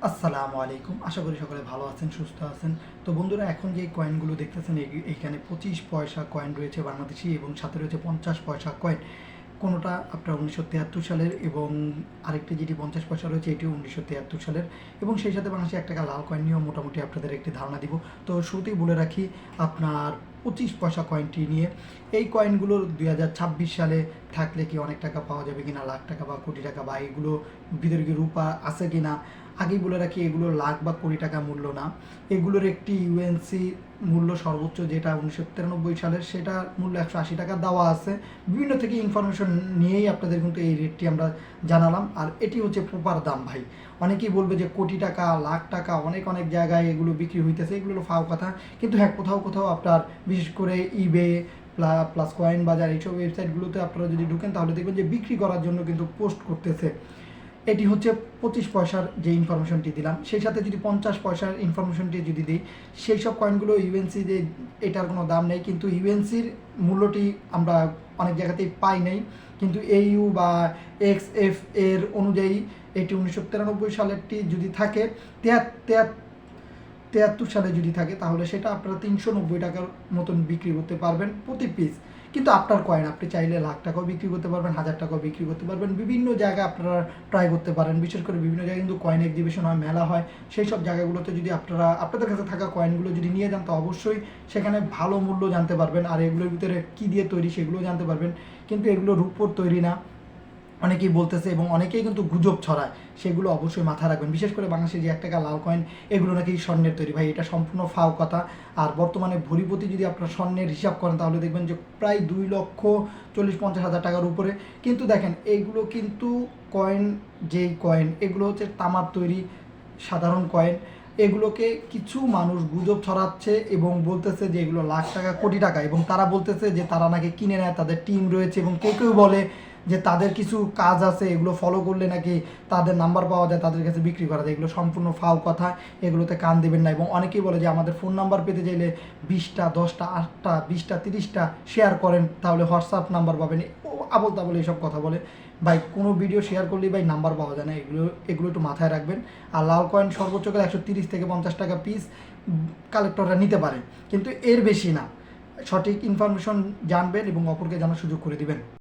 আসসালামু আলাইকুম। আশা করি সকলে ভালো আছেন, সুস্থ আছেন। তো বন্ধুরা, এখন যে কয়েনগুলো দেখতেছেন এইখানে 25 পয়সা কয়েন রয়েছে বাংলাদেশি এবং সাথে রয়েছে 50 পয়সা কয়েন। কোনোটা আপনার 1973 সালের এবং আরেকটি যেটি 50 পয়সা রয়েছে এটিও 1973 সালের, এবং সেই সাথে বাংলাদেশে 1 টাকা লাল কয়েন নিয়েও মোটামুটি আপনাদের একটি ধারণা দিব। তো শুরুতেই বলে রাখি আপনার 25 পয়সা কয়েনটি নিয়ে। এই কয়েনগুলো 2026 সালে থাকলে কি অনেক টাকা পাওয়া যাবে কিনা, লাখ টাকা বা কোটি টাকা, বা এগুলো ভিতরে কি রূপা আছে কিনা। আগেই বলে রাখি, এগুলো লাখ বা কোটি টাকা মূল্য না। এগুলোর একটি ইউএনসি মূল্য সর্বোচ্চ যেটা 1993 সালের, সেটা মূল্য 180 টাকা দেওয়া আছে। বিভিন্ন থেকে ইনফরমেশন নিয়েই আপনাদের কিন্তু এই রেটটি আমরা জানালাম। আর এটি হচ্ছে প্রপার দাম ভাই। অনেকেই বলবে যে কোটি টাকা, লাখ টাকা, অনেক অনেক জায়গায় এগুলো বিক্রি হইতেছে, এগুলো ফাও কথা। কিন্তু হ্যাঁ, কোথাও কোথাও আপনার বিশেষ করে ইবে প্লাস কয়েন বাজার এইসব ওয়েবসাইটগুলোতে আপনারা যদি ঢুকেন তাহলে দেখবেন যে বিক্রি করার জন্য কিন্তু পোস্ট করতেছে। এটি হচ্ছে 25 পয়সার যে ইনফরমেশনটি দিলাম, সেই সাথে যদি 50 পয়সার ইনফরমেশনটি যদি দিই, সেই সব কয়েনগুলো ইউএনসি যে এটার কোনো দাম নেই, কিন্তু ইউএনসির মূল্যটি আমরা অনেক জায়গাতেই পাই নাই। কিন্তু এইউ বা এক্স এর অনুযায়ী এটি 1993 সালেরটি যদি থাকে, 73 সালে যদি থাকে, তাহলে সেটা আপনারা 390 টাকার মতন বিক্রি করতে পারবেন প্রতি পিস। কিন্তু আপনার কয়েন, আপনি চাইলে লাখ টাকাও বিক্রি করতে পারবেন, 1000 টাকাও বিক্রি করতে পারবেন। বিভিন্ন জায়গায় আপনারা ট্রাই করতে পারেন। বিশেষ করে বিভিন্ন জায়গায় কিন্তু কয়েন এক্সিবিশন হয়, মেলা হয়। সেই সব জায়গাগুলোতে যদি আপনারা আপনাদের কাছে থাকা কয়েনগুলো যদি নিয়ে যান, তো অবশ্যই সেখানে ভালো মূল্য জানতে পারবেন। আর এগুলোর ভিতরে কী দিয়ে তৈরি সেগুলোও জানতে পারবেন। কিন্তু এগুলো রূপোর তৈরি না, অনেকেই বলতেছে, এবং অনেকেই কিন্তু গুজব ছড়ায়। সেগুলো অবশ্যই মাথায় রাখবেন। বিশেষ করে বাংলাদেশে যে 1 টাকা লাল কয়েন, এগুলো নাকি স্বর্ণের তৈরি। ভাই, এটা সম্পূর্ণ ফাও কথা। আর বর্তমানে ভরিপতি যদি আপনার স্বর্ণের হিসাব করেন, তাহলে দেখবেন যে প্রায় 2,40,50,000 টাকার উপরে। কিন্তু দেখেন, এইগুলো কিন্তু কয়েন, যেই কয়েন এগুলো হচ্ছে তামার তৈরি সাধারণ কয়েন। এগুলোকে কিছু মানুষ গুজব ছড়াচ্ছে এবং বলতেছে যে এগুলো লাখ টাকা, কোটি টাকা, এবং তারা বলতেছে যে তারা নাকি কিনে নেয়, তাদের টিম রয়েছে, এবং কেউ কেউ বলে যে তাদের কিছু কাজ আছে, এগুলো ফলো করলে নাকি তাদের নাম্বার পাওয়া যায়, তাদের কাছে বিক্রি করা যায়। এগুলো সম্পূর্ণ ফাও কথা, এগুলোতে কান দেবেন না। এবং অনেকেই বলে যে আমাদের ফোন নাম্বার পেতে চাইলে 20টা, 10টা, 8টা, 20টা, 30টা শেয়ার করেন, তাহলে হোয়াটসঅ্যাপ নাম্বার পাবেন। ও আবল তাবল এইসব কথা বলে। ভাই, কোনো ভিডিও শেয়ার করলেই ভাই নাম্বার পাওয়া যায় না। এগুলো একটু মাথায় রাখবেন। আর লাল কয়েন সর্বোচ্চ করে 130 থেকে 50 টাকা পিস কালেক্টররা নিতে পারে, কিন্তু এর বেশি না। সঠিক ইনফরমেশন জানবেন এবং অপরকে জানার সুযোগ করে দিবেন।